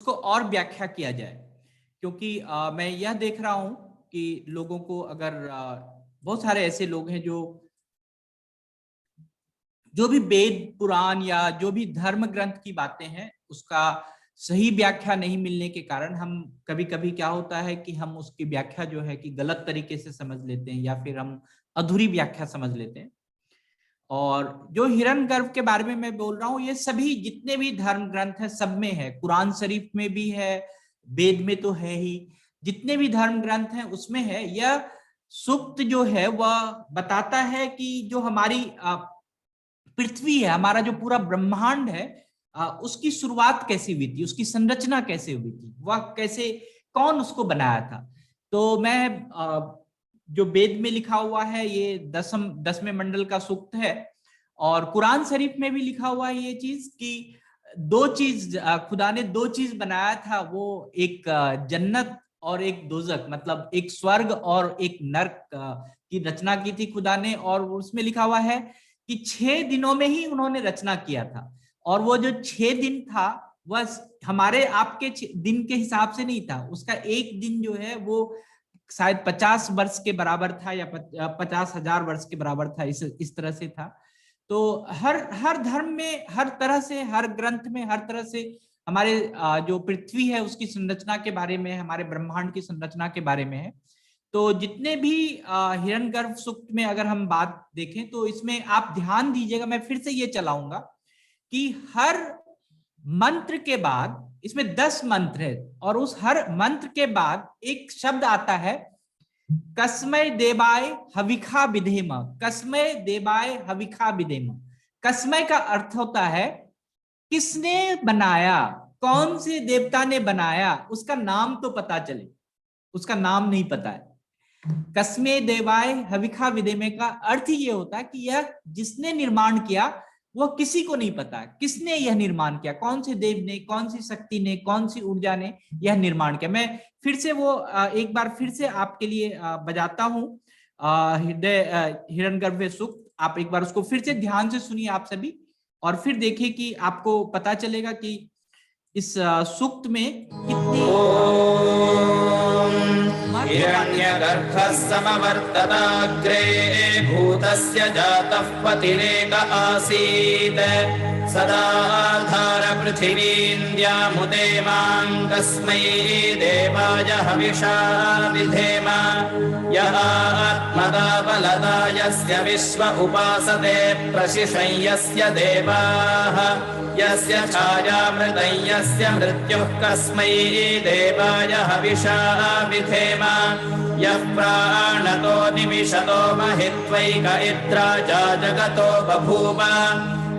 इसको और व्याख्या किया जाए, क्योंकि मैं यह देख रहा हूं कि लोगों को अगर बहुत सारे ऐसे लोग हैं जो भी वेद पुराण या जो भी धर्म ग्रंथ की बातें हैं उसका सही व्याख्या नहीं मिलने के कारण हम कभी कभी क्या होता है कि हम उसकी व्याख्या जो है कि गलत तरीके से समझ लेते हैं या फिर हम अधूरी व्याख्या समझ लेते हैं। और जो हिरण्यगर्भ के बारे में मैं बोल रहा हूँ, ये सभी जितने भी धर्म ग्रंथ है सब में है, कुरान शरीफ में भी है, वेद में तो है ही, जितने भी धर्म ग्रंथ हैं उसमें है। यह सूक्त जो है वह बताता है कि जो हमारी पृथ्वी है, हमारा जो पूरा ब्रह्मांड है, उसकी शुरुआत कैसी हुई थी, उसकी संरचना कैसे हुई थी, वह कैसे, कौन उसको बनाया था। तो मैं जो वेद में लिखा हुआ है ये 10वें मंडल का सूक्त है, और कुरान शरीफ में भी लिखा हुआ है ये चीज कि दो चीज खुदा ने दो चीज बनाया था, वो एक जन्नत और एक दोजक, मतलब एक स्वर्ग और एक नर्क की रचना की थी खुदा ने। और उसमें लिखा हुआ है कि 6 दिनों में ही उन्होंने रचना किया था, और वो जो 6 दिन था वह हमारे आपके दिन के हिसाब से नहीं था, उसका एक दिन जो है वो शायद 50 वर्ष के बराबर था या 50,000 वर्ष के बराबर था, इस तरह से था। तो हर धर्म में, हर तरह से, हर ग्रंथ में, हर तरह से हमारे जो पृथ्वी है उसकी संरचना के बारे में, हमारे ब्रह्मांड की संरचना के बारे में है। तो जितने भी हिरण्यगर्भ सूक्त में अगर हम बात देखें तो इसमें आप ध्यान दीजिएगा, मैं फिर से ये चलाऊंगा कि हर मंत्र के बाद, इसमें 10 मंत्र है, और उस हर मंत्र के बाद एक शब्द आता है, कस्मय देवाय हविखा विधेम। कस्मय देवाय हविखा विधेम। कस्मय का अर्थ होता है किसने बनाया, कौन से देवता ने बनाया, उसका नाम तो पता चले, उसका नाम नहीं पता है। कस्मे देवाय हविखा विधेमे का अर्थ ये होता है कि यह जिसने निर्माण किया वो किसी को नहीं पता किसने यह निर्माण किया, कौन से देव ने, कौन सी शक्ति ने, कौन सी ऊर्जा ने यह निर्माण किया। मैं फिर से वो एक बार फिर से आपके लिए बजाता हूँ हिरण्यगर्भ सूक्त। आप एक बार उसको फिर से ध्यान से सुनिए आप सभी, और फिर देखिए कि आपको पता चलेगा कि इस सूक्त में कितनी हिरण्यगर्भः समवर्तताग्रे भूतस्य जातः पतिरेक आसीत् सदा धार पृथिवीन्द्यामुदेमां कस्मै देवाय हविषा विधेम यः आत्मदा बलदा यस्य विश्व उपासते प्रशिशं यस्य देवाः यस्य छायामृतं यस्य मृत्युः कस्मै देवाय हविषा विधेम यः प्राणतो निमिषतो महित्वैक इत्रा जगतो बभूव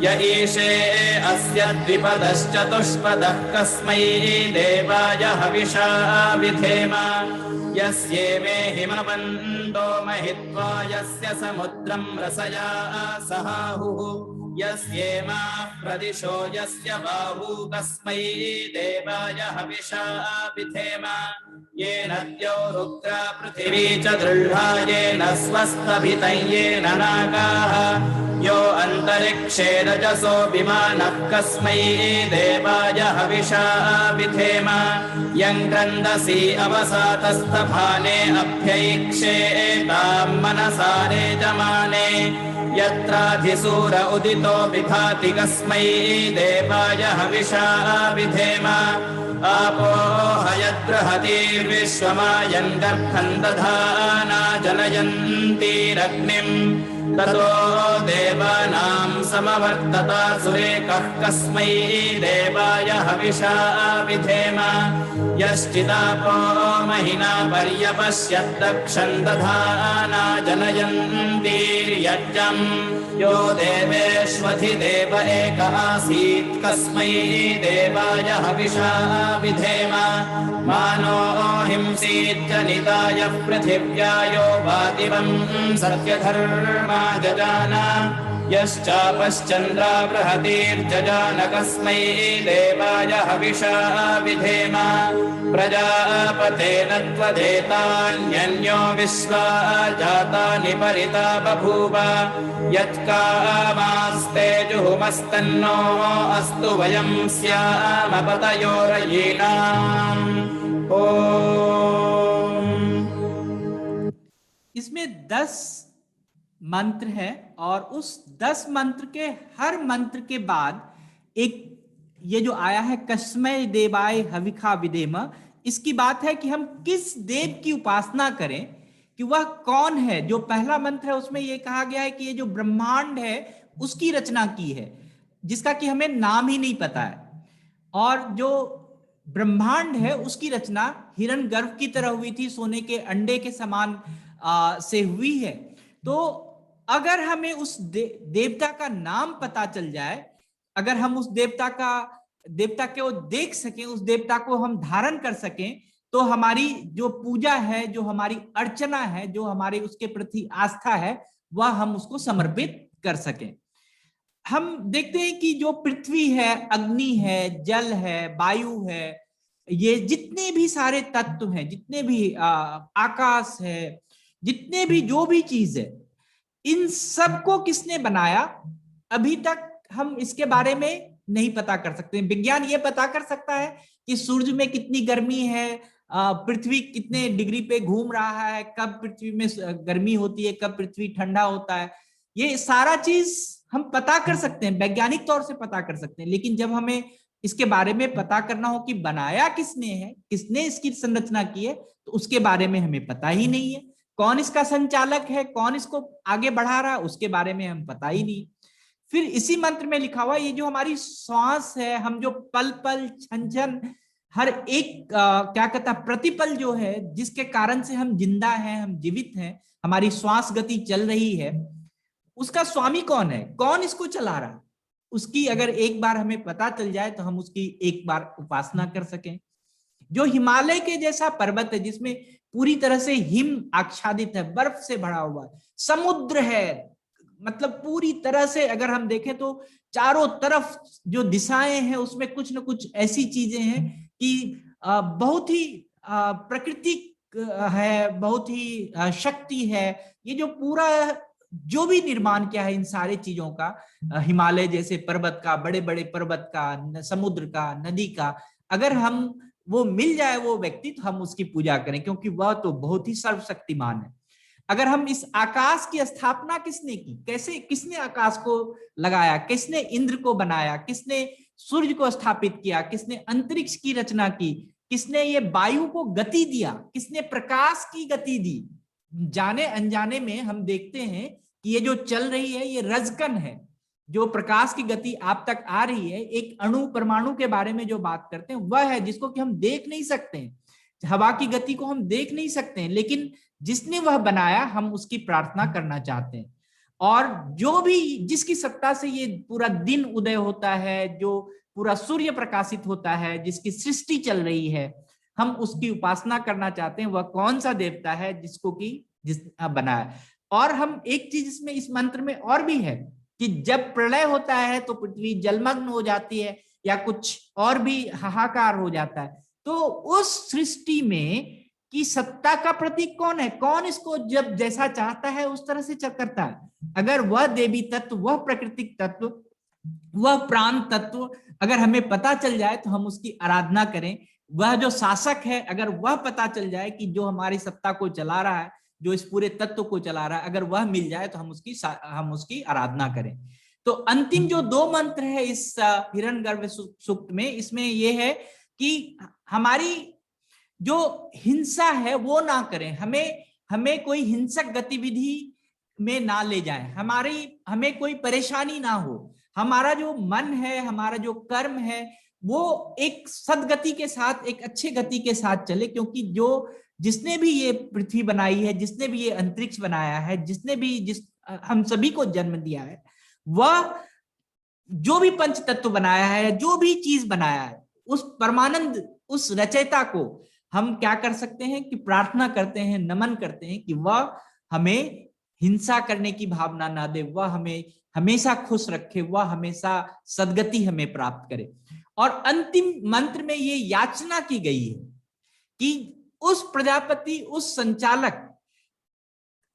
य ईशे अस्य द्विपदश्चतुष्पदः कस्मै देवाय हविषा विधेम यस्येमे हिमवन्तो महित्वा यस्य समुद्रं रसया सहाहुः यस्येमाः प्रदिशो यस्य बाहू कस्मै देवाय हविषा विधेम येन द्यौरुग्रा पृथिवी च दृढा येन स्वस्तभितं येन नागाः यो अन्तरिक्षे रजसो विमानः कस्मै देवाय हविषा विधेम यं क्रन्दसि अवसातस्थभाने अभ्यैक्षे तां मनसारे जमाने यत्राधिसूर उदितो विभाति कस्मै देवाय हविषा विधेम आपो हयद्बृहतीर्विश्वमायन् गर्भं दधाना जनयन्तीरग्निम् ततो देवानां समवर्तता सुरेकः कस्मै देवाय हविषा विधेम यश्चिदापो महिना पर्यपश्यद्दक्षं दधाना जनयन्तीर्यज्ञम् यो देवेष्वधिदेव एक आसीत् कस्मै देवाय हविषा विधेम मानो हिंसीज्जनिताय पृथिव्या यो वादिवं सत्यधर्मा जजाना यश्चापश्चन्द्रा बृहतीर्जजानकस्मै देवाय हविषा विधेम प्रजापतेन त्वदेतान्यन्यो विश्वा जातानि परिता बभूव यत्कामास्ते जुहुमस्तन्नो अस्तु वयं स्याम पतयोरयीणाम्। ओम। इसमें 10 मंत्र है और उस 10 मंत्र के हर मंत्र के बाद एक ये जो आया है कस्मै देवाय हविखा विधेम, इसकी बात है कि हम किस देव की उपासना करें, कि वह कौन है। जो पहला मंत्र है उसमें यह कहा गया है कि ये जो ब्रह्मांड है उसकी रचना की है, जिसका कि हमें नाम ही नहीं पता है। और जो ब्रह्मांड है उसकी रचना हिरण्यगर्भ की तरह हुई थी, सोने के अंडे के समान से हुई है। तो अगर हमें उस देवता का नाम पता चल जाए, अगर हम उस देवता को देख सकें, उस देवता को हम धारण कर सकें, तो हमारी जो पूजा है, जो हमारी अर्चना है, जो हमारी उसके प्रति आस्था है, वह हम उसको समर्पित कर सकें। हम देखते हैं कि जो पृथ्वी है, अग्नि है, जल है, वायु है, ये जितने भी सारे तत्व हैं, जितने भी आकाश है, जितने भी जो भी चीज है, इन सबको किसने बनाया, अभी तक हम इसके बारे में नहीं पता कर सकते। विज्ञान ये पता कर सकता है कि सूरज में कितनी गर्मी है, पृथ्वी कितने डिग्री पे घूम रहा है, कब पृथ्वी में गर्मी होती है, कब पृथ्वी ठंडा होता है, ये सारा चीज हम पता कर सकते हैं, वैज्ञानिक तौर से पता कर सकते हैं। लेकिन जब हमें इसके बारे में पता करना हो कि बनाया किसने है, किसने इसकी संरचना की है, तो उसके बारे में हमें पता ही नहीं है। कौन इसका संचालक है, कौन इसको आगे बढ़ा रहा है, उसके बारे में हम पता ही नहीं। फिर इसी मंत्र में लिखा हुआ ये जो हमारी श्वास है, हम जो पल पल क्षण क्षण हर एक क्या कहता प्रतिपल जो है, जिसके कारण से हम जिंदा हैं, हम जीवित हैं, हमारी श्वास गति चल रही है, उसका स्वामी कौन है, कौन इसको चला रहा है, उसकी अगर एक बार हमें पता चल जाए तो हम उसकी एक बार उपासना कर सकें। जो हिमालय के जैसा पर्वत है, जिसमें पूरी तरह से हिम आच्छादित है, बर्फ से भरा हुआ है, समुद्र है, मतलब पूरी तरह से अगर हम देखें तो चारों तरफ जो दिशाएं हैं उसमें कुछ न कुछ ऐसी चीजें हैं कि बहुत ही प्राकृतिक है, बहुत ही शक्ति है। ये जो पूरा जो भी निर्माण किया है इन सारे चीजों का, हिमालय जैसे पर्वत का, बड़े बड़े पर्वत का, समुद्र का, नदी का, अगर हम वो मिल जाए वो व्यक्ति, तो हम उसकी पूजा करें, क्योंकि वह तो बहुत ही सर्वशक्तिमान है। अगर हम इस आकाश की स्थापना किसने की, कैसे, किसने आकाश को लगाया, किसने इंद्र को बनाया, किसने सूर्य को स्थापित किया, किसने अंतरिक्ष की रचना की, किसने ये वायु को गति दिया, किसने प्रकाश की गति दी। जाने अनजाने में हम देखते हैं कि ये जो चल रही है ये रजकण है, जो प्रकाश की गति आप तक आ रही है, एक अणु परमाणु के बारे में जो बात करते हैं वह है, जिसको कि हम देख नहीं सकते हैं। हवा की गति को हम देख नहीं सकते हैं, लेकिन जिसने वह बनाया हम उसकी प्रार्थना करना चाहते हैं। और जो भी जिसकी सत्ता से ये पूरा दिन उदय होता है, जो पूरा सूर्य प्रकाशित होता है, जिसकी सृष्टि चल रही है, हम उसकी उपासना करना चाहते हैं। वह कौन सा देवता है जिसको कि जिस बनाया। और हम एक चीज इसमें इस मंत्र में और भी है कि जब प्रलय होता है तो पृथ्वी जलमग्न हो जाती है या कुछ और भी हाहाकार हो जाता है, तो उस सृष्टि में की सत्ता का प्रतीक कौन है, कौन इसको जब जैसा चाहता है उस तरह से करता है। अगर वह देवी तत्व, वह प्राकृतिक तत्व, वह प्राण तत्व अगर हमें पता चल जाए तो हम उसकी आराधना करें। वह जो शासक है, अगर वह पता चल जाए कि जो हमारी सत्ता को चला रहा है, जो इस पूरे तत्व को चला रहा है, अगर वह मिल जाए तो हम उसकी आराधना करें। तो अंतिम जो 2 मंत्र है इस हिरण्यगर्भ सूक्त में, इसमें यह है कि हमारी जो हिंसा है वो ना करें, हमें कोई हिंसक गतिविधि में ना ले जाए, हमें कोई परेशानी ना हो। हमारा जो मन है, हमारा जो कर्म है, वो एक सदगति के साथ, एक अच्छे गति के साथ चले, क्योंकि जिसने भी ये पृथ्वी बनाई है, जिसने भी ये अंतरिक्ष बनाया है, जिसने भी हम सभी को जन्म दिया है, वह जो भी पंच तत्व बनाया है, जो भी चीज बनाया है, उस परमानंद, उस रचयिता को हम क्या कर सकते हैं कि प्रार्थना करते हैं, नमन करते हैं कि वह हमें हिंसा करने की भावना ना दे, वह हमें हमेशा खुश रखे, वह हमेशा सद्गति हमें प्राप्त करे। और अंतिम मंत्र में ये याचना की गई है कि उस प्रजापति, उस संचालक,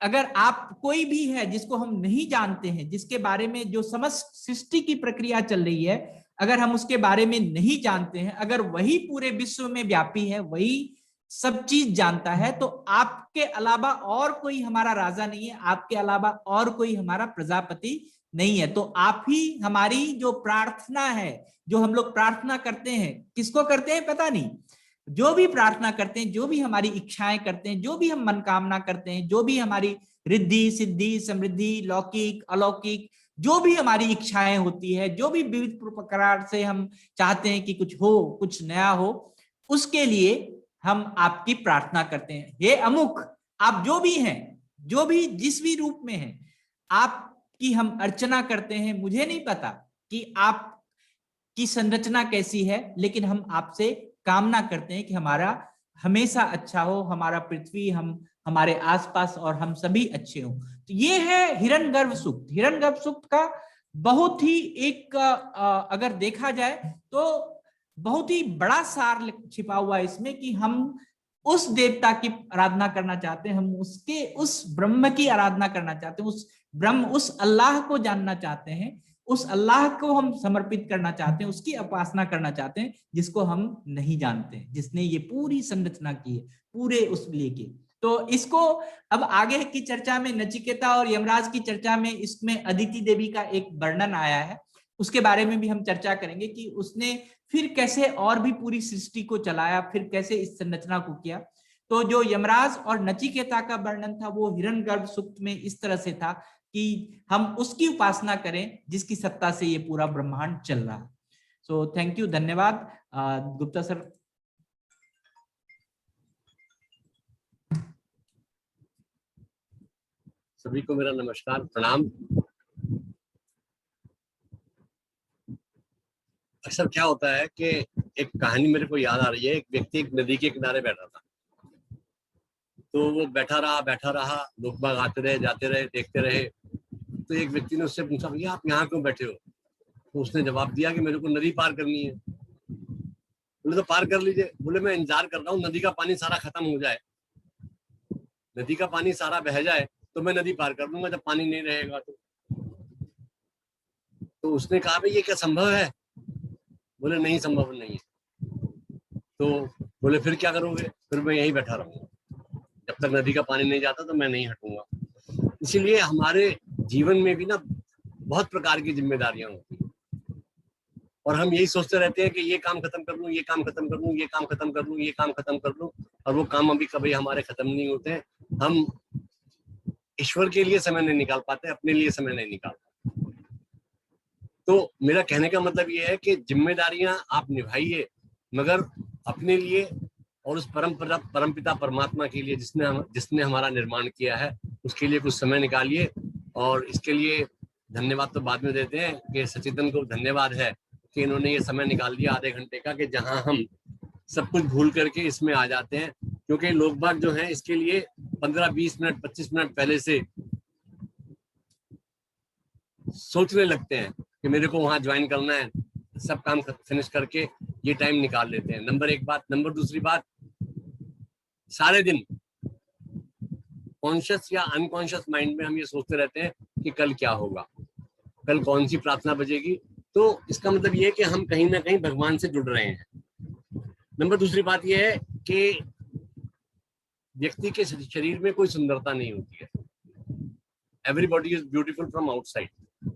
अगर आप कोई भी है जिसको हम नहीं जानते हैं, जिसके बारे में जो समस्त सृष्टि की प्रक्रिया चल रही है, अगर हम उसके बारे में नहीं जानते हैं, अगर वही पूरे विश्व में व्यापी है, वही सब चीज जानता है, तो आपके अलावा और कोई हमारा राजा नहीं है, आपके अलावा और कोई हमारा प्रजापति नहीं है। तो आप ही हमारी जो प्रार्थना है, जो हम लोग प्रार्थना करते हैं, किसको करते हैं पता नहीं, जो भी प्रार्थना करते हैं, जो भी हमारी इच्छाएं करते हैं, जो भी हम मनकामना करते हैं, जो भी हमारी रिद्धि सिद्धि समृद्धि लौकिक अलौकिक जो भी हमारी इच्छाएं होती है, जो भी विविध प्रकार से हम चाहते हैं कि कुछ हो, कुछ नया हो, उसके लिए हम आपकी प्रार्थना करते हैं। हे अमुक, आप जो भी हैं, जो भी जिस भी रूप में हैं, आपकी हम अर्चना करते हैं। मुझे नहीं पता कि आपकी संरचना कैसी है, लेकिन हम आपसे कामना करते हैं कि हमारा हमेशा अच्छा हो, हमारा पृथ्वी, हम हमारे आसपास और हम सभी अच्छे हों। तो ये है हिरण्यगर्भ सूक्त। हिरण्यगर्भ सूक्त का बहुत ही एक अगर देखा जाए तो बहुत ही बड़ा सार छिपा हुआ है इसमें, कि हम उस देवता की आराधना करना चाहते हैं, हम उसके उस ब्रह्म की आराधना करना चाहते हैं, उस ब्रह्म, उस अल्लाह को जानना चाहते हैं, उस अल्लाह को हम समर्पित करना चाहते हैं, उसकी उपासना करना चाहते हैं, जिसको हम नहीं जानते, जिसने ये पूरी संरचना की है, पूरे उस लेके। तो इसको अब आगे की चर्चा में, नचिकेता और यमराज की चर्चा में, इसमें अदिति देवी का एक वर्णन आया है, उसके बारे में भी हम चर्चा करेंगे कि उसने फिर कैसे और भी पूरी सृष्टि को चलाया, फिर कैसे इस संरचना को किया। तो जो यमराज और नचिकेता का वर्णन था वो हिरण्यगर्भ सूक्त में इस तरह से था कि हम उसकी उपासना करें जिसकी सत्ता से ये पूरा ब्रह्मांड चल रहा है। सो थैंक यू, धन्यवाद। गुप्ता सर। सभी को मेरा नमस्कार, प्रणाम। अक्सर क्या होता है कि एक कहानी मेरे को याद आ रही है। एक व्यक्ति एक नदी के किनारे बैठा था, तो वो बैठा रहा, लोग बाग आते रहे, जाते रहे, देखते रहे। तो एक व्यक्ति ने उससे पूछा, भैया आप यहाँ क्यों बैठे हो? तो उसने जवाब दिया कि मेरे को नदी पार करनी है। बोले तो पार कर लीजिए। बोले मैं इंतजार कर रहा हूँ नदी का पानी सारा खत्म हो जाए, नदी का पानी सारा बह जाए तो मैं नदी पार कर लूंगा, जब पानी नहीं रहेगा तो उसने कहा भाई ये क्या संभव है? बोले नहीं, संभव नहीं है। तो बोले फिर क्या करोगे? फिर मैं यहीं बैठा रहूंगा, जब तक नदी का पानी नहीं जाता तो मैं नहीं हटूंगा। इसीलिए हमारे जीवन में भी ना बहुत प्रकार की जिम्मेदारियां होती हैं, और हम यही सोचते रहते हैं कि ये काम खत्म कर लूं, ये काम खत्म कर लूं, ये काम खत्म कर लूं, ये काम खत्म कर लूं, और वो काम अभी कभी हमारे खत्म नहीं होते। हम ईश्वर के लिए समय नहीं निकाल पाते, अपने लिए समय नहीं निकाल पाते। तो मेरा कहने का मतलब ये है कि जिम्मेदारियां आप निभाइए, मगर अपने लिए और उस परमपिता परमात्मा के लिए जिसने हमारा निर्माण किया है, उसके लिए कुछ समय निकालिए। और इसके लिए धन्यवाद तो बाद में देते हैं कि सचेतन को धन्यवाद है कि इन्होंने ये समय निकाल दिया आधे घंटे का, कि जहां हम सब कुछ भूल करके इसमें आ जाते हैं। क्योंकि लोग बाग जो हैं इसके लिए 15-20 मिनट 25 मिनट पहले से सोचने लगते हैं कि मेरे को वहां ज्वाइन करना है, सब काम फिनिश करके ये टाइम निकाल लेते हैं। नंबर एक बात। नंबर दूसरी बात, सारे दिन कॉन्शियस या अनकॉन्शियस माइंड में हम ये सोचते रहते हैं कि कल क्या होगा, कल कौन सी प्रार्थना बजेगी। तो इसका मतलब ये है कि हम कहीं ना कहीं भगवान से जुड़ रहे हैं। नंबर दूसरी बात ये है कि व्यक्ति के शरीर में कोई सुंदरता नहीं होती है। Everybody is beautiful from outside.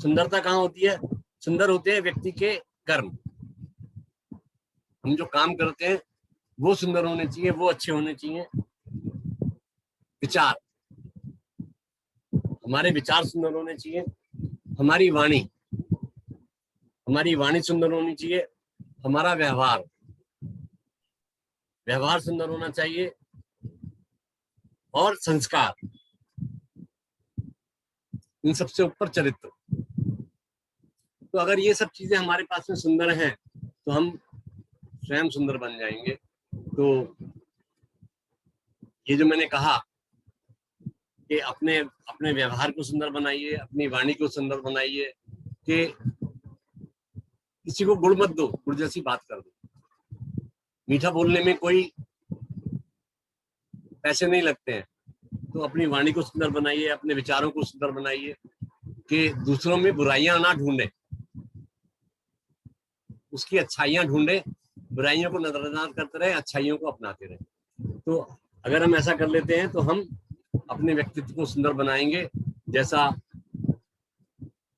सुंदरता कहाँ होती है? सुंदर होते हैं व्यक्ति के कर्म। हम जो काम करते हैं वो सुंदर होने चाहिए, वो अच्छे होने चाहिए। विचार, हमारे विचार सुंदर होने चाहिए। हमारी वाणी सुंदर होनी चाहिए। हमारा व्यवहार सुंदर होना चाहिए। और संस्कार, इन सबसे ऊपर चरित्र। तो अगर ये सब चीजें हमारे पास में सुंदर हैं तो हम स्वयं सुंदर बन जाएंगे। तो ये जो मैंने कहा कि अपने अपने व्यवहार को सुंदर बनाइए, अपनी वाणी को सुंदर बनाइए, कि किसी को गुड़ मत दो, गुड़ जैसी बात कर दो। मीठा बोलने में कोई पैसे नहीं लगते हैं, तो अपनी वाणी को सुंदर बनाइए, अपने विचारों को सुंदर बनाइए, कि दूसरों में बुराइयां ना ढूंढे, उसकी अच्छाइयां ढूंढे, बुराइयों को नजरअंदाज करते रहे, अच्छाइयों को अपनाते रहे। तो अगर हम ऐसा कर लेते हैं तो हम अपने व्यक्तित्व को सुंदर बनाएंगे, जैसा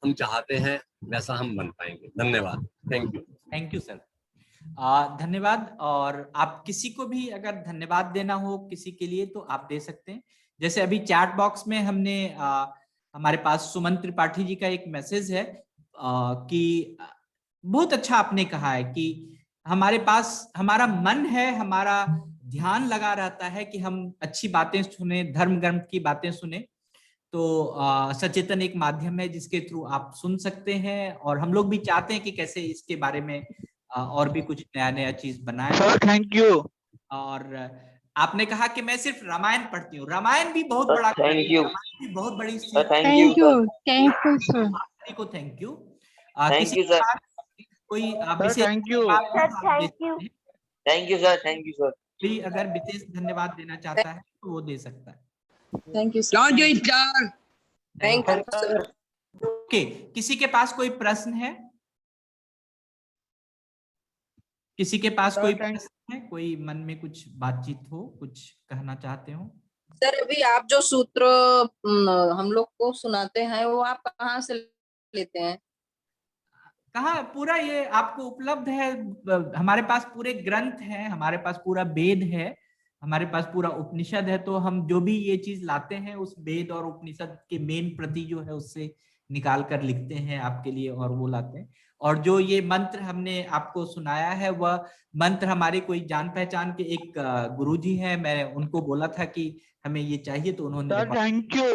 हम चाहते हैं वैसा हम बन पाएंगे। धन्यवाद। Thank you sir. धन्यवाद। और आप किसी को भी अगर धन्यवाद देना हो किसी के लिए तो आप दे सकते हैं। जैसे अभी चैट बॉक्स में हमने हमारे पास सुमन त्रिपाठी जी का एक मैसेज है कि बहुत अच्छा आपने कहा है कि हमारे पास हमारा मन है, हमारा ध्यान लगा रहता है कि हम अच्छी बातें सुने, धर्म ग्रंथ की बातें सुने। तो सचेतन एक माध्यम है जिसके थ्रू आप सुन सकते हैं, और हम लोग भी चाहते हैं कि कैसे इसके बारे में और भी कुछ नया नया चीज बनाए। Sir thank you. और आपने कहा कि मैं सिर्फ रामायण पढ़ती हूँ, रामायण भी बहुत बड़ा, थैंक यू, रामायण भी बहुत बड़ी thank you sir, thank you. Thank you किसी के सर, पास कोई सर विशेष थैंक यू। धन्यवाद हो तो आप दे सकते हैं। Thank you sir, thank you sir. कोई अगर विशेष धन्यवाद देना चाहता है तो वो दे सकता है। Thank you sir. Thank you sir. Okay, किसी के पास कोई प्रश्न है? किसी के पास कोई प्रश्न है? कोई मन में कुछ बातचीत हो, कुछ कहना चाहते हो? सर अभी आप जो सूत्र हम लोग को सुनाते हैं वो आप कहाँ से लेते हैं? कहाँ पूरा ये आपको उपलब्ध है? हमारे पास पूरे ग्रंथ हैं, हमारे पास पूरा वेद है, हमारे पास पूरा उपनिषद है। तो हम जो भी ये चीज लाते हैं उस वेद और उपनिषद के मेन प्रति जो है उससे निकाल कर लिखते हैं आपके लिए और वो लाते हैं। और जो ये मंत्र हमने आपको सुनाया है वह मंत्र हमारे कोई जान पहचान के एक गुरुजी हैं, मैं उनको बोला था कि हमें ये चाहिए तो उन्होंने सर थैंक यू।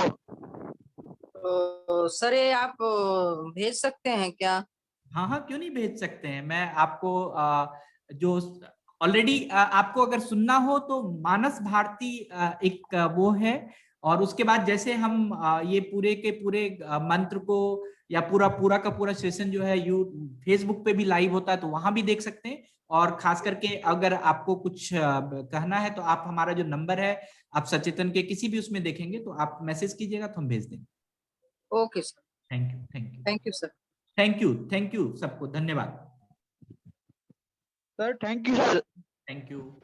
तो सर ये आप भेज सकते हैं क्या? हाँ हाँ, क्यों नहीं भेज सकते हैं। मैं आपको जो ऑलरेडी आपको अगर सुनना हो तो मानस भारती एक वो है, और उसके बाद जैसे हम ये पूरे के पूरे मंत्र को या पूरा का पूरा सेशन जो है फेसबुक पे भी लाइव होता है तो वहां भी देख सकते हैं। और खास करके अगर आपको कुछ कहना है तो आप हमारा जो नंबर है आप सचेतन के किसी भी उसमें देखेंगे तो आप मैसेज कीजिएगा तो हम भेज देंगे। Okay sir. Thank you, thank you, thank you sir. Thank you सबको, धन्यवाद। Sir thank you sir. Thank you.